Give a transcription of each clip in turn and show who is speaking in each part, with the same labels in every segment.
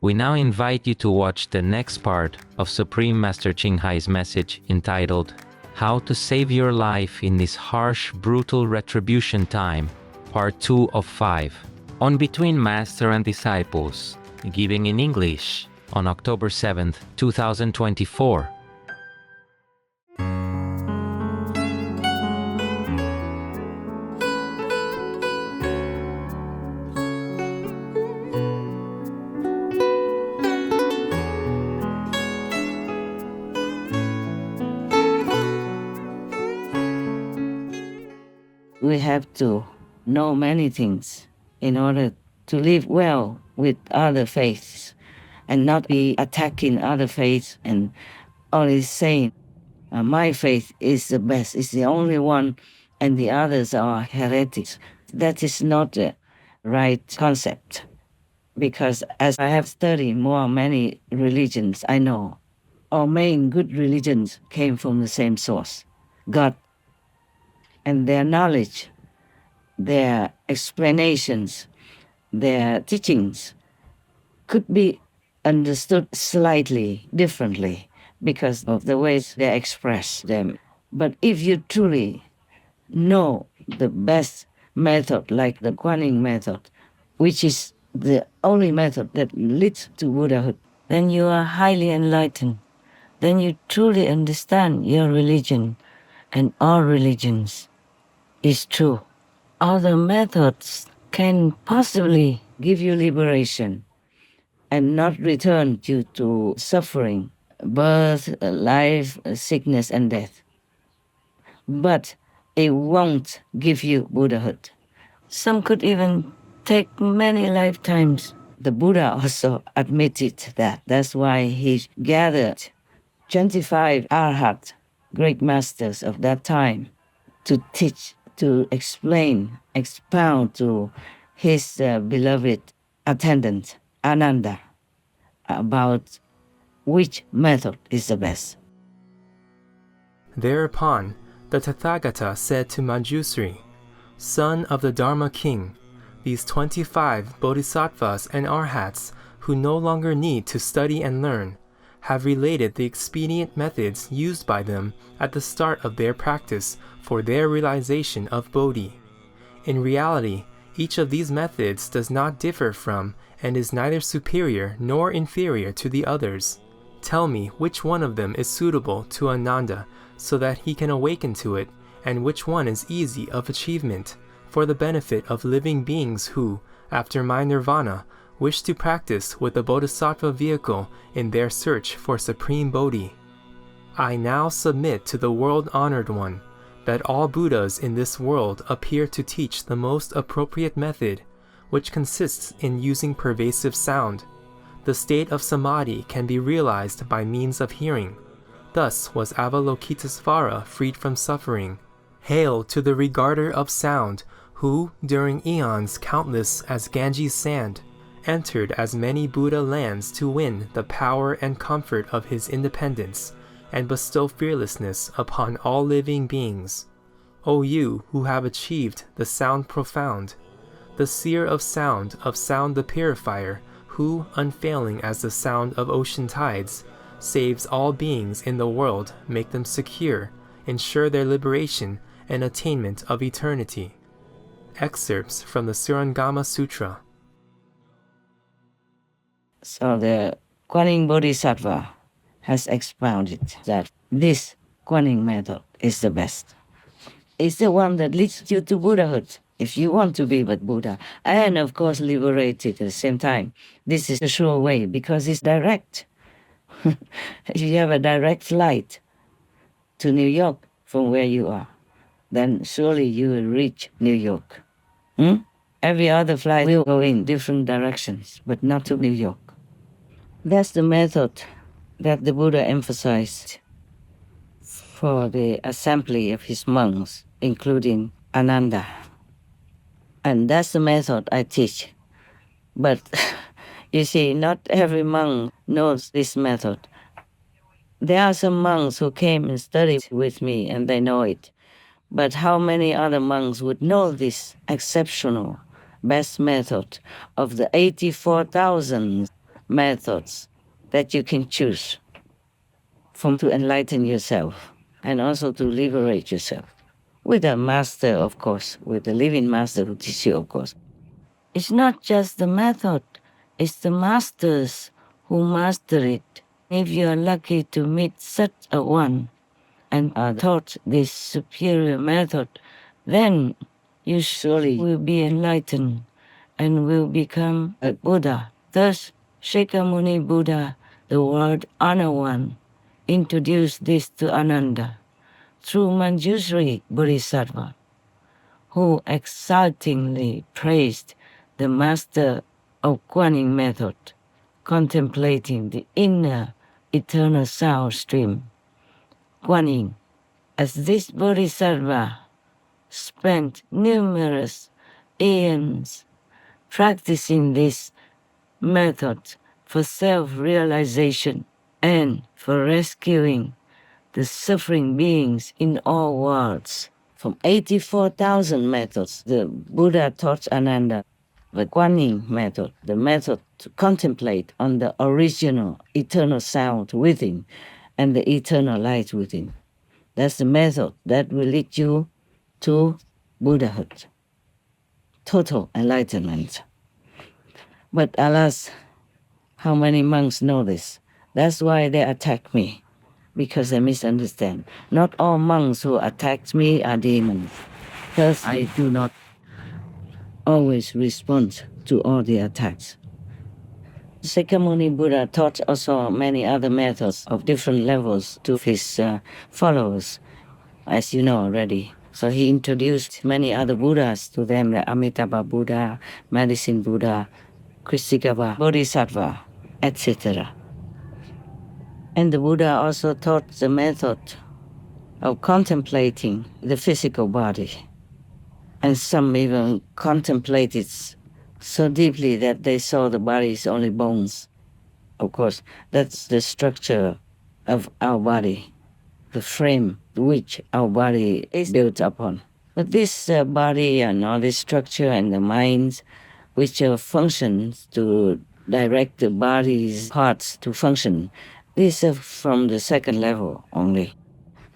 Speaker 1: We now invite you to watch the next part of Supreme Master Ching Hai's message entitled, How to Save Your Life in This Harsh, Brutal Retribution Time, Part 2 of 5, on Between Master and Disciples, giving in English, on October 7th, 2024.
Speaker 2: We have to know many things in order to live well with other faiths and not be attacking other faiths and only saying, my faith is the best, is the only one, and the others are heretics. That is not the right concept, because as I have studied many religions, I know our main good religions came from the same source, God. And their knowledge, their explanations, their teachings could be understood slightly differently because of the ways they express them. But if you truly know the best method, like the Kuan method, which is the only method that leads to Buddhahood, then you are highly enlightened. Then you truly understand your religion and all religions is true. Other methods can possibly give you liberation and not return you to suffering, birth, life, sickness, and death. But it won't give you Buddhahood. Some could even take many lifetimes. The Buddha also admitted that. That's why he gathered 25 arhat, great masters of that time, to teach, to explain, expound to his beloved attendant, Ananda, about which method is the best.
Speaker 3: Thereupon, the Tathagata said to Manjusri, Son of the Dharma King, these 25 bodhisattvas and arhats who no longer need to study and learn, have related the expedient methods used by them at the start of their practice for their realization of Bodhi. In reality, each of these methods does not differ from and is neither superior nor inferior to the others. Tell me which one of them is suitable to Ananda so that he can awaken to it, and which one is easy of achievement for the benefit of living beings who, after my nirvana, wish to practice with the Bodhisattva vehicle in their search for Supreme Bodhi. I now submit to the world-honored one that all Buddhas in this world appear to teach the most appropriate method, which consists in using pervasive sound. The state of samadhi can be realized by means of hearing. Thus was Avalokitesvara freed from suffering. Hail to the regarder of sound, who, during eons countless as Ganges sand, entered as many Buddha lands to win the power and comfort of his independence, and bestow fearlessness upon all living beings. O you who have achieved the sound profound, the seer of sound the purifier, who, unfailing as the sound of ocean tides, saves all beings in the world, make them secure, ensure their liberation and attainment of eternity. Excerpts from the Surangama Sutra.
Speaker 2: So the Kuan Bodhisattva has expounded that this Kuan method is the best. It's the one that leads you to Buddhahood, if you want to be with Buddha, and of course liberated at the same time. This is the sure way because it's direct. If you have a direct flight to New York from where you are, then surely you will reach New York. Every other flight will go in different directions, but not to New York. That's the method that the Buddha emphasized for the assembly of his monks, including Ananda. And that's the method I teach. But you see, not every monk knows this method. There are some monks who came and studied with me and they know it. But how many other monks would know this exceptional best method of the 84,000 methods that you can choose from to enlighten yourself and also to liberate yourself. With a master, of course, with the living master who teaches you, of course. It's not just the method, it's the masters who master it. If you are lucky to meet such a one and are taught this superior method, then you surely will be enlightened and will become a Buddha. Thus, Shakyamuni Buddha, the word honor one, introduced this to Ananda through Manjusri Bodhisattva, who exultingly praised the master of Guanyin method, contemplating the inner eternal sound stream. Guanyin, as this Bodhisattva spent numerous aeons practicing this method for self-realization and for rescuing the suffering beings in all worlds. From 84,000 methods, the Buddha taught Ananda the Guanyin method, the method to contemplate on the original eternal sound within and the eternal light within. That's the method that will lead you to Buddhahood, total enlightenment. But alas, how many monks know this? That's why they attack me, because they misunderstand. Not all monks who attack me are demons. Thus, I do not always respond to all the attacks. Shakyamuni Buddha taught also many other methods of different levels to his followers, as you know already. So he introduced many other Buddhas to them, like Amitabha Buddha, Medicine Buddha, Kshitigarbha Bodhisattva, etc. And the Buddha also taught the method of contemplating the physical body. And some even contemplated so deeply that they saw the body is only bones. Of course, that's the structure of our body, the frame which our body is built upon. But this body and all this structure and the minds which functions to direct the body's parts to function, these are from the second level only.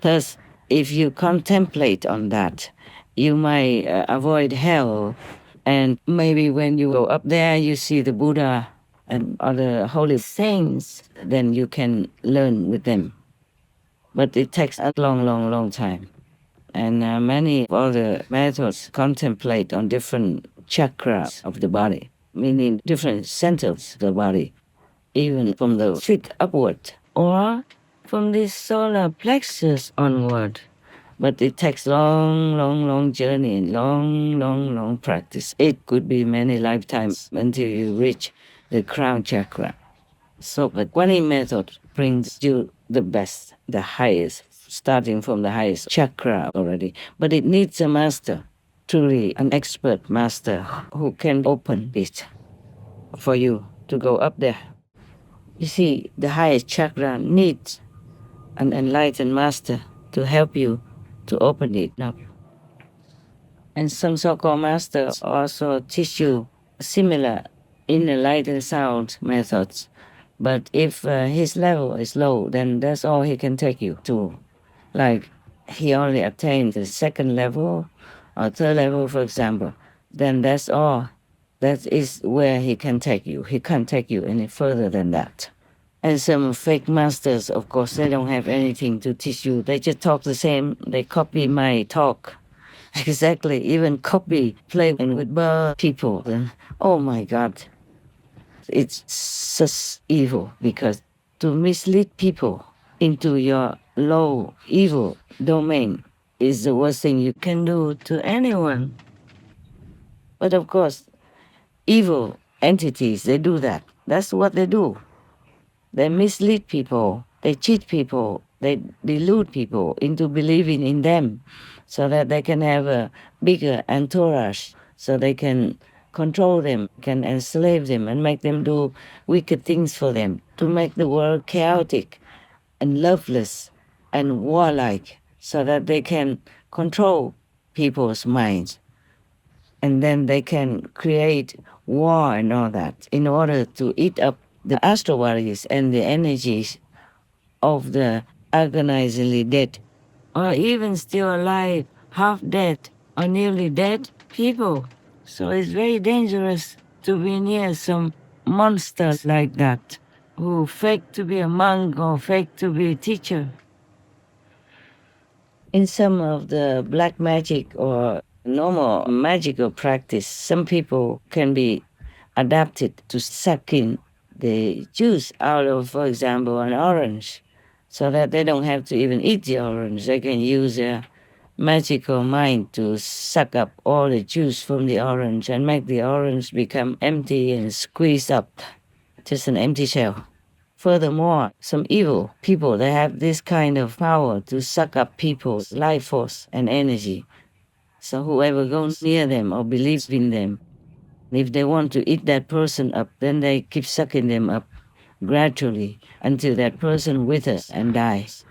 Speaker 2: Thus, if you contemplate on that, you might avoid hell, and maybe when you go up there, you see the Buddha and other holy saints, then you can learn with them. But it takes a long, long, long time. And many other methods contemplate on different chakras of the body, meaning different centers of the body, even from the feet upward, or from the solar plexus onward. But it takes long, long, long journey and long, long, long practice. It could be many lifetimes until you reach the crown chakra. So the Guanyin method brings you the best, the highest, starting from the highest chakra already. But it needs a master, truly an expert master who can open it for you to go up there. You see, the highest chakra needs an enlightened master to help you to open it up. And some so-called masters also teach you similar inner light and sound methods. But if his level is low, then that's all he can take you to. Like he only attained the second level or third level, for example, then that's all. That is where he can take you. He can't take you any further than that. And some fake masters, of course, they don't have anything to teach you. They just talk the same. They copy my talk. Exactly. Even copy, play with bird people. Then, oh my God. It's such evil, because to mislead people into your low, evil domain is the worst thing you can do to anyone. But of course, evil entities, they do that. That's what they do. They mislead people, they cheat people, they delude people into believing in them so that they can have a bigger entourage, so they can control them, can enslave them and make them do wicked things for them, to make the world chaotic and loveless and warlike, so that they can control people's minds. And then they can create war and all that in order to eat up the astral bodies and the energies of the agonizingly dead, or even still alive, half dead, or nearly dead people. So it's very dangerous to be near some monsters like that, who fake to be a monk or fake to be a teacher. In some of the black magic or normal magical practice, some people can be adapted to sucking the juice out of, for example, an orange, so that they don't have to even eat the orange. They can use their magical mind to suck up all the juice from the orange and make the orange become empty and squeeze up, just an empty shell. Furthermore, some evil people, they have this kind of power to suck up people's life force and energy. So whoever goes near them or believes in them, if they want to eat that person up, then they keep sucking them up gradually until that person withers and dies,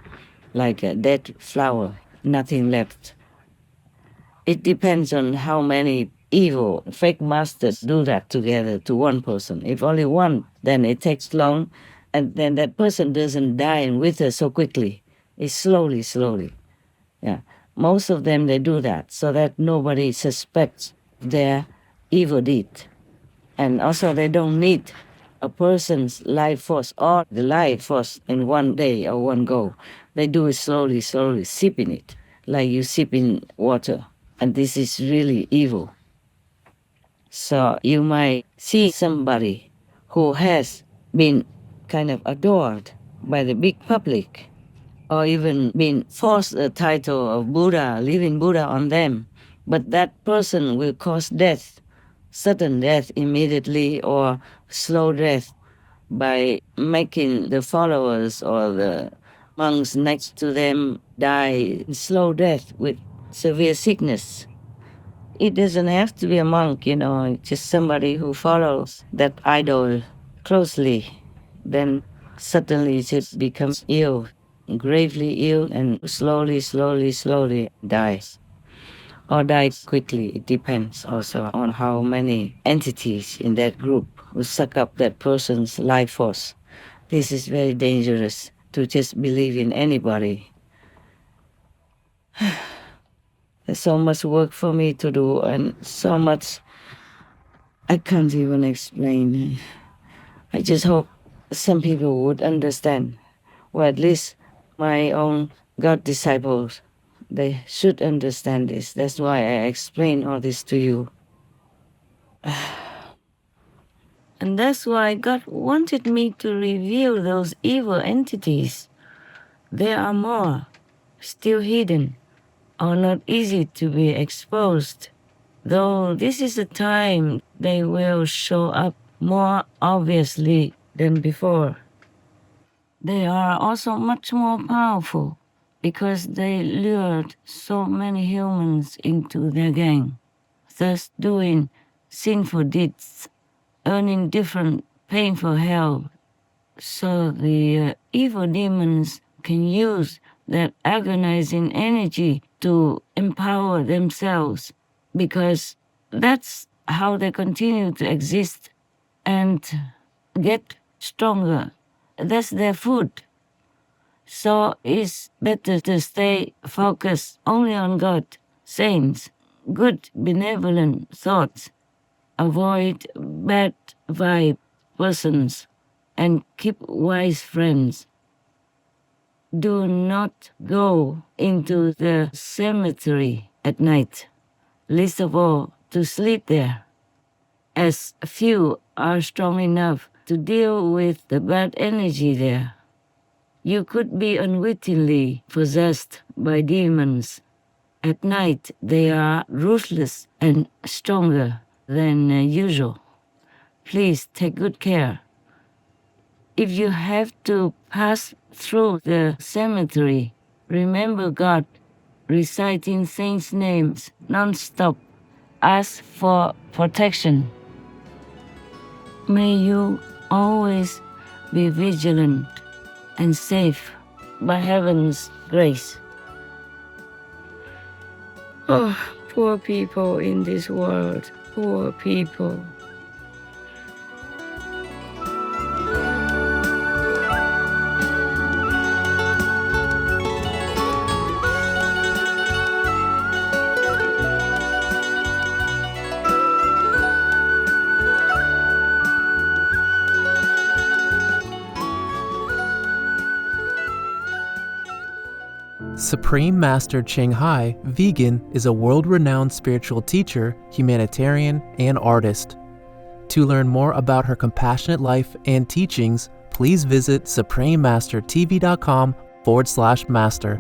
Speaker 2: like a dead flower, nothing left. It depends on how many evil fake masters do that together to one person. If only one, then it takes long, and then that person doesn't die and wither so quickly. It's slowly. Yeah. Most of them, they do that so that nobody suspects their evil deed. And also they don't need a person's life force or the life force in one day or one go. They do it slowly, sipping it, like you sipping water. And this is really evil. So you might see somebody who has been kind of adored by the big public, or even been forced the title of Buddha, living Buddha on them, but that person will cause death, sudden death immediately, or slow death by making the followers or the monks next to them die slow death with severe sickness. It doesn't have to be a monk, just somebody who follows that idol closely, then suddenly just becomes ill, gravely ill, and slowly dies. Or dies quickly. It depends also on how many entities in that group who suck up that person's life force. This is very dangerous to just believe in anybody. There's so much work for me to do and so much I can't even explain. I just hope some people would understand, or at least my own God disciples, they should understand this. That's why I explain all this to you. And that's why God wanted me to reveal those evil entities. There are more, still hidden, or not easy to be exposed. Though this is a time they will show up more obviously than before. They are also much more powerful because they lured so many humans into their gang, thus doing sinful deeds, earning different painful hell. So the evil demons can use that agonizing energy to empower themselves, because that's how they continue to exist and get stronger. That's their food. So it's better to stay focused only on God, saints, good benevolent thoughts, avoid bad vibe persons, and keep wise friends. Do not go into the cemetery at night, least of all to sleep there, as few are strong enough to deal with the bad energy there. You could be unwittingly possessed by demons. At night, they are ruthless and stronger than usual. Please take good care. If you have to pass through the cemetery, remember God, reciting saints' names non-stop. Ask for protection. May you always be vigilant and safe by heaven's grace. Oh, poor people in this world, poor people.
Speaker 4: Supreme Master Ching Hai, vegan, is a world-renowned spiritual teacher, humanitarian, and artist. To learn more about her compassionate life and teachings, please visit suprememastertv.com/master.